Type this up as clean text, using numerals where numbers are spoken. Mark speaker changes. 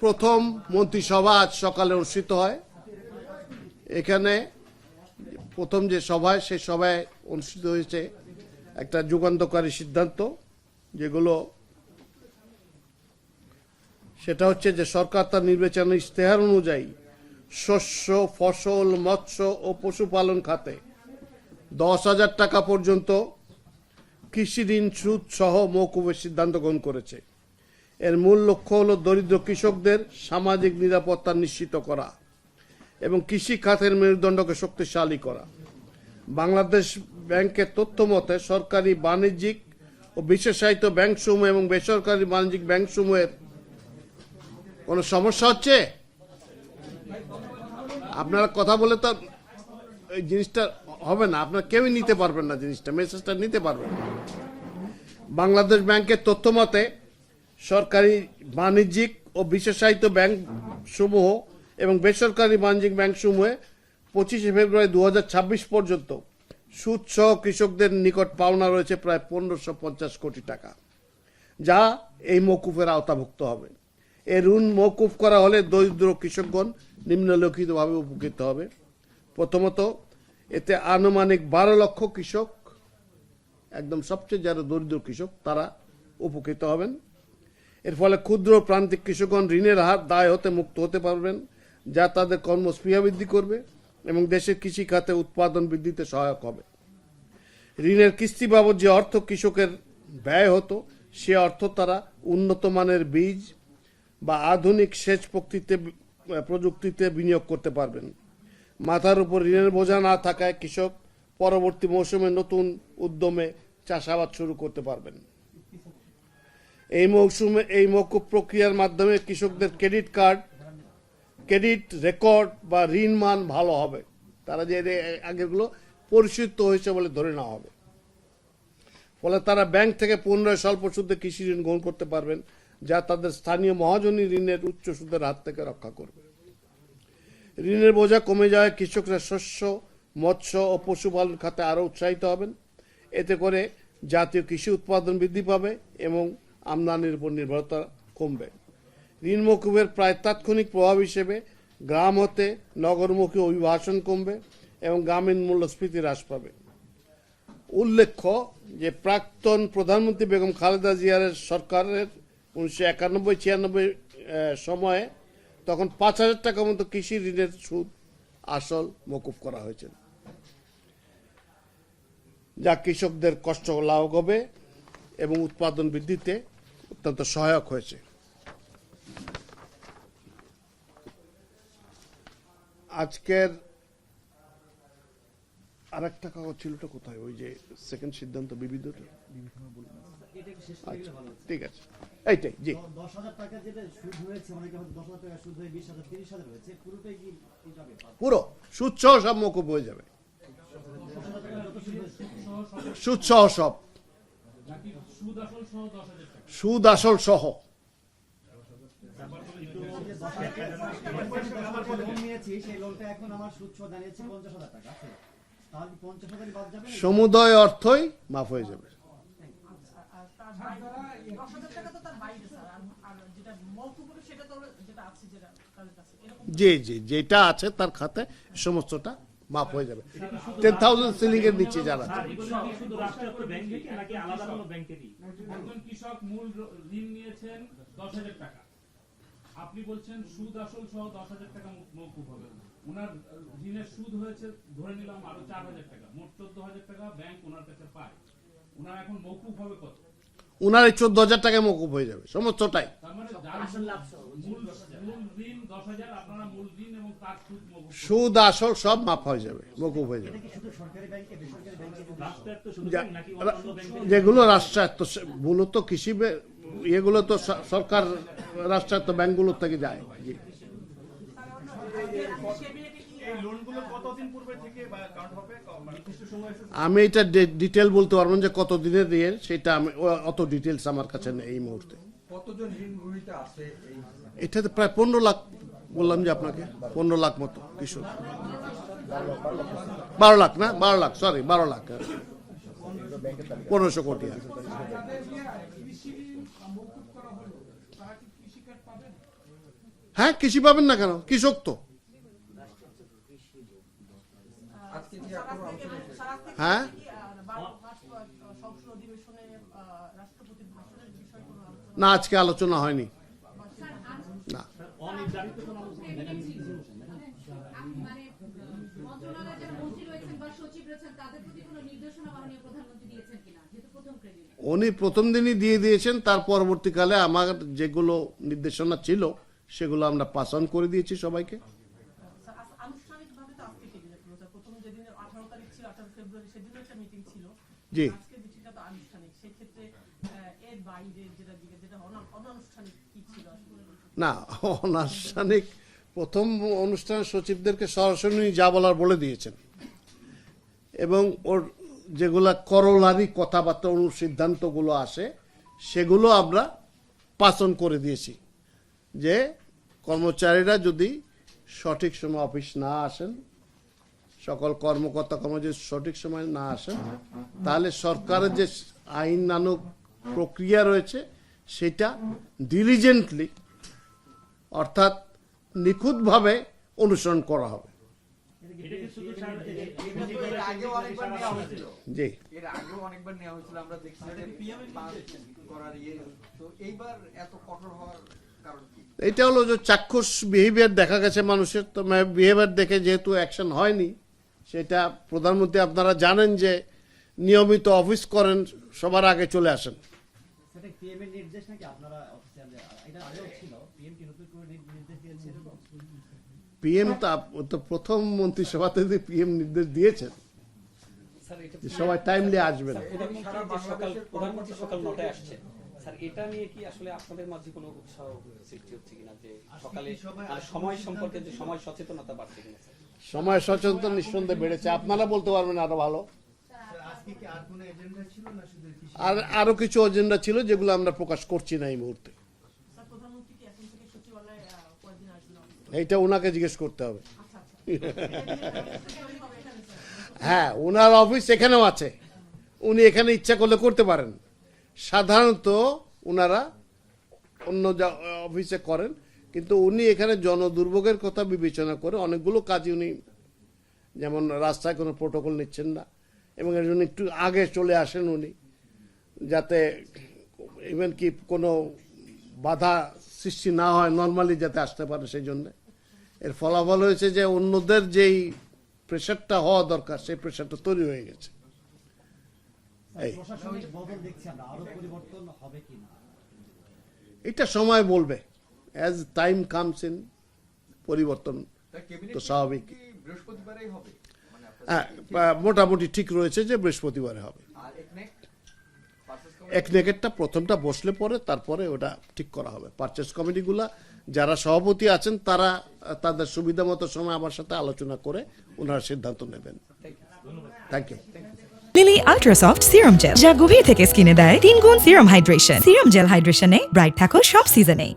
Speaker 1: প্রথম মন্ত্রিসভা আজ সকালে অনুষ্ঠিত হয়। এখানে প্রথম যে সভায়, সেই সভায় অনুষ্ঠিত হয়েছে একটা যুগান্তকারী সিদ্ধান্ত, যেগুলো সেটা হচ্ছে যে সরকার তার নির্বাচনী ইশতেহার অনুযায়ী শস্য, ফসল, মৎস্য ও পশুপালন খাতে 10,000 টাকা পর্যন্ত কৃষি ঋণ সুদ সহ মওকুফের সিদ্ধান্ত গ্রহণ করেছে। এর মূল লক্ষ্য হল দরিদ্র কৃষকদের সামাজিক নিরাপত্তা নিশ্চিত করা এবং কৃষি খাতের মেরুদণ্ডকে শক্তিশালী করা। বাংলাদেশ ব্যাংকের তথ্য মতে সরকারি, বাণিজ্যিক ও বিশেষায়িত ব্যাংকসমূহ এবং বেসরকারি বাণিজ্যিক ব্যাংকসমূহের কোনো সমস্যা হচ্ছে? আপনারা কথা বলে তো এই জিনিসটা হবে না, আপনারা কেউই নিতে পারবেন না, জিনিসটা মেসেজটা নিতে পারবেন না। বাংলাদেশ ব্যাংকের তথ্য মতে সরকারি, বাণিজ্যিক ও বিশেষায়িত ব্যাংক সমূহ এবং বেসরকারি বাণিজ্যিক ব্যাংক সমূহে 25 ফেব্রুয়ারি 2026 পর্যন্ত সুদ সহ কৃষকদের নিকট পাওনা রয়েছে প্রায় 1550 কোটি টাকা, যা এই মওকুফের আওতাভুক্ত হবে। এই ঋণ মওকুফ করা হলে দরিদ্র কৃষকগণ নিম্নলিখিতভাবে উপকৃত হবে। প্রথমত, এতে আনুমানিক 12 লক্ষ কৃষক, একদম সবচেয়ে যারা দরিদ্র কৃষক, তারা উপকৃত হবেন। এর ফলে ক্ষুদ্র প্রান্তিক কৃষকগণ ঋণের হার দায় হতে মুক্ত হতে পারবেন, যা তাদের কর্মস্পৃহা বৃদ্ধি করবে এবং দেশের কৃষি খাতে উৎপাদন বৃদ্ধিতে সহায়ক হবে। ঋণের কিস্তি বাবদ যে অর্থ কৃষকের ব্যয় হতো, সে অর্থ তারা উন্নত মানের বীজ বা আধুনিক সেচ প্রযুক্তিতে বিনিয়োগ করতে পারবেন। মাথার উপর ঋণের বোঝা না থাকায় কৃষক পরবর্তী মৌসুমে নতুন উদ্যমে চাষাবাদ শুরু করতে পারবেন। এই মওকুফ প্রক্রিয়ার মাধ্যমে কৃষকদের ক্রেডিট কার্ড, ক্রেডিট রেকর্ড বা ঋণ মান ভালো হবে, তারা যে আগেগুলো পরিশোধিত হয়েছে বলে ধরে নেওয়া হবে। ফলে তারা ব্যাংক থেকে পুনরায় স্বল্প সুদে কৃষি ঋণ গ্রহণ করতে পারবেন, যা তাদের স্থানীয় মহাজনী ঋণের উচ্চ সুদের হাত থেকে রক্ষা করবে। ঋণের বোঝা কমে যাওয়ায় কৃষকরা শস্য, মৎস্য ও পশুপালন খাতে আরও উৎসাহিত হবেন। এতে করে জাতীয় কৃষি উৎপাদন বৃদ্ধি পাবে এবং আমদানির উপর নির্ভরতা কমবে। ঋণ মওকুফের প্রায় তাৎক্ষণিক প্রভাব হিসেবে গ্রাম হতে নগরমুখী অভিবাসন কমবে এবং গ্রামীণ মূল্যস্ফীতি হ্রাস পাবে। উল্লেখ্য যে প্রাক্তন প্রধানমন্ত্রী বেগম খালেদা জিয়ার সরকারের 1991-96 সময়ে তখন 5,000 টাকা মতো কৃষি ঋণের সুদ আসল মওকুফ করা হয়েছিল, যা কৃষকদের কষ্ট লাঘব হবে এবং উৎপাদন বৃদ্ধিতে অত্যন্ত সহায়ক হয়েছে। আজকের আরেকটা কাগজ ছিলটা কোথায়, ওই যে সেকেন্ড সিদ্ধান্ত বিবিধটা? আচ্ছা, ঠিক আছে, এইটাই। জি,
Speaker 2: 10,000 টাকা যেটা সুদ হয়েছে, অনেকে হয়তো 10,000 টাকা সুদ হয়ে 20,000 30,000 হয়েছে, পুরোটাই কি যাবে?
Speaker 1: পুরো সুদ সহ সব মওকুফ হয়ে যাবে, সুদ সহ সব, সুদ আসল সহ। সমুদয় অর্থই মাফ হয়ে যাবে। জি জি, যেটা আছে তার খাতে সমস্তটা মাফ হয়ে যাবে। 10,000 সিলিং এর নিচে যারা
Speaker 3: কৃষক মূল ঋণ নিয়েছেন 10,000 টাকা, আপনি বলছেন সুদ আসল সহ 10,000 টাকা মওকুফ হবে। ওনার ঋণের সুদ হয়েছে ধরে নিলাম আরো 4,000 টাকা, মোট 14,000 টাকা ব্যাংক ওনার কাছে পায়। ওনার এখন মওকুফ হবে কত?
Speaker 1: ওনার এই 14,000 টাকায় মওকুফ হয়ে যাবে সমস্তটাই।
Speaker 3: তার মানে মূল ঋণ 10,000, আপনারা মূল ঋণ এবং তার সুদ মওকুফ,
Speaker 1: সুদ আসল সব মাফ হয়ে যাবে, মওকুফ হয়ে যাবে। যেগুলো রাষ্ট্রায়ত্ত, মূলত কৃষি এগুলো তো সরকার রাষ্ট্রায়ত্ত ব্যাংকগুলো থেকে যায়। আমি এটা ডিটেল বলতে পারবো যে কত দিনের দিয়ে, সেটা আমি অত ডিটেলস আমার কাছে নেই এই মুহূর্তে। এটাতে প্রায় 15 লাখ বললাম যে আপনাকে, 15 লাখ মতো কৃষক। 12 লাখ না, 12 লাখ, সরি 12 লাখ, 1500 কোটি। হ্যাঁ, কৃষি পাবেন না কেন, কৃষক তো। হ্যাঁ, না আজকে আলোচনা হয়নি। না,
Speaker 2: অনির্ধারিত কোনো আলোচনা
Speaker 4: মানে মন্ত্রণালয়ে যারা মন্ত্রী রয়েছেন বা সচিব রয়েছেন তাদের প্রতি কোনো নির্দেশনা মাননীয় প্রধানমন্ত্রী দিয়েছেন কিনা, যেহেতু প্রথম ক্রেডিট?
Speaker 1: উনি প্রথম দিনই দিয়ে দিয়েছেন, তার পরবর্তীকালে আমার যেগুলো নির্দেশনা ছিল সেগুলো আমরা পাস অন করে দিয়েছি সবাইকে।
Speaker 5: স্যার, আনুষ্ঠানিকভাবে তো আজকে ক্যাবিনেট হলো। স্যার, প্রথম যেদিন 18 তারিখ ছিল, 18 ফেব্রুয়ারি, সেদিনও একটা মিটিং ছিল।
Speaker 1: জি।
Speaker 5: আজকে মিটিংটা তো আনুষ্ঠানিক। সেই ক্ষেত্রে এর বাইরে যেটা অনানুষ্ঠানিক কি ছিল আসলে?
Speaker 1: না, অনানুষ্ঠানিক প্রথম অনুষ্ঠান সচিবদেরকে সরাসরি যা বলার বলে দিয়েছেন, এবং ওর যেগুলা করলারি কথাবার্তা সিদ্ধান্তগুলো আসে সেগুলো আমরা পাস অন করে দিয়েছি, যে কর্মচারীরা যদি সঠিক সময় অফিস না আসেন, সকল কর্মকর্তা কর্মচারী সঠিক সময় না আসেন, তাহলে সরকারের যে আইনানুগ প্রক্রিয়া রয়েছে সেটা ডিলিজেন্টলি অর্থাৎ নিখুঁতভাবে অনুসরণ করা হবে।
Speaker 3: এটা কি শুধু
Speaker 6: এর আগেও অনেকবার নেওয়া হয়েছিল।
Speaker 1: জি,
Speaker 6: এর আগেও অনেকবার নেওয়া হয়েছিল, আমরা দেখছি যে পাস করার তো এইবার এত কঠোর হওয়ার কারণ কি?
Speaker 1: এটা হলো যে চাক্ষুষ বিহেভিয়ার দেখা গেছে মানুষের, তো বিহেভিয়ার দেখে যেহেতু অ্যাকশন হয়নি, সেটা প্রধানমন্ত্রী আপনারা জানেন যে নিয়মিত অফিস করেন, সবার আগে চলে আসেন।
Speaker 2: সেটা পিএম এর নির্দেশ নাকি আপনারা অফিসিয়াল? এটা আগেও ছিল, পিএম কি নতুন করে নির্দেশ দিয়েছিল?
Speaker 1: পিএম তো প্রথম মন্ত্রিসভাতে পিএম নির্দেশ দিয়েছেন
Speaker 7: স্যার, এটা
Speaker 1: যে সবাই টাইমলি আসবেন।
Speaker 7: প্রধানমন্ত্রী সকাল 9টায় আসছে। স্যার, এটা নিয়ে কি আসলে আপনাদের মাঝে কোনো উৎসাহ সৃষ্টি হচ্ছে কিনা, যে সকালে মানে সময় সম্পর্কে যে সময় সচেতনতা বাড়ছে কিনা? স্যার,
Speaker 1: সময় সচেতন নিঃসন্দেহে বেড়েছে, আপনারা বলতে পারবেন আরো ভালো।
Speaker 2: আজকে কি আর কোনো এজেন্ডা ছিল না শুধু
Speaker 1: আর আরো কিছু এজেন্ডা ছিল যেগুলো আমরা প্রকাশ করছি না এই মুহূর্তে,
Speaker 5: স্যার, প্রধানমন্ত্রী কি এখন থেকে সচিবালয়ে কয়েকদিন আসবেন?
Speaker 1: এইটা ওনাকে জিজ্ঞেস করতে হবে।
Speaker 5: আচ্ছা, আচ্ছা। হবে এখানে, স্যার।
Speaker 1: হ্যাঁ, ওনার অফিস এখানেও আছে, উনি এখানে ইচ্ছা করলে করতে পারেন। সাধারণত ওনারা অন্য অফিসে করেন, কিন্তু উনি এখানে জনদুর্ভোগের কথা বিবেচনা করে অনেকগুলো কাজ উনি, যেমন রাস্তায় কোনো প্রোটোকল নিচ্ছেন না, এবং এর জন্য একটু আগে চলে আসেন উনি, যাতে ইভেন কি কোনো বাধা সৃষ্টি না হয়, নর্মালি যাতে আসতে পারে। সেই জন্য এর ফলাফল হয়েছে যে অন্যদের যেই প্রেশারটা হওয়া দরকার সেই প্রেশারটা তৈরি হয়ে গেছে। এই
Speaker 2: প্রশাসনিক বদল দেখছি আমরা, আরো পরিবর্তন হবে কিনা?
Speaker 1: এটা সময় বলবে, অ্যাজ টাইম কামস ইন, পরিবর্তন
Speaker 6: তা ক্যাবিনেট
Speaker 1: তো স্বাভাবিক।
Speaker 6: কি বৃহস্পতিবারেই হবে? মানে আপনার
Speaker 1: হ্যাঁ, মোটামুটি ঠিক রয়েছে যে বৃহস্পতিবারে হবে।
Speaker 6: আর একনেক পারচেজ
Speaker 1: একনেকেরটা প্রথমটা বসলে পরে তারপরে ওটা ঠিক করা হবে। পারচেস কমিটিগুলা যারা সভাপতি আছেন তারা তাদের সুবিধা মতো সময় আমার সাথে আলোচনা করে ওনারা সিদ্ধান্ত নেবেন। Thank you.
Speaker 8: Lily ultrasoft serum gel, যা গভীর থেকে স্কিনে দেয় 3 গুণ সিরাম হাইড্রেশন। সিরাম জেল হাইড্রেশনে ব্রাইট থাকো সব সিজনে।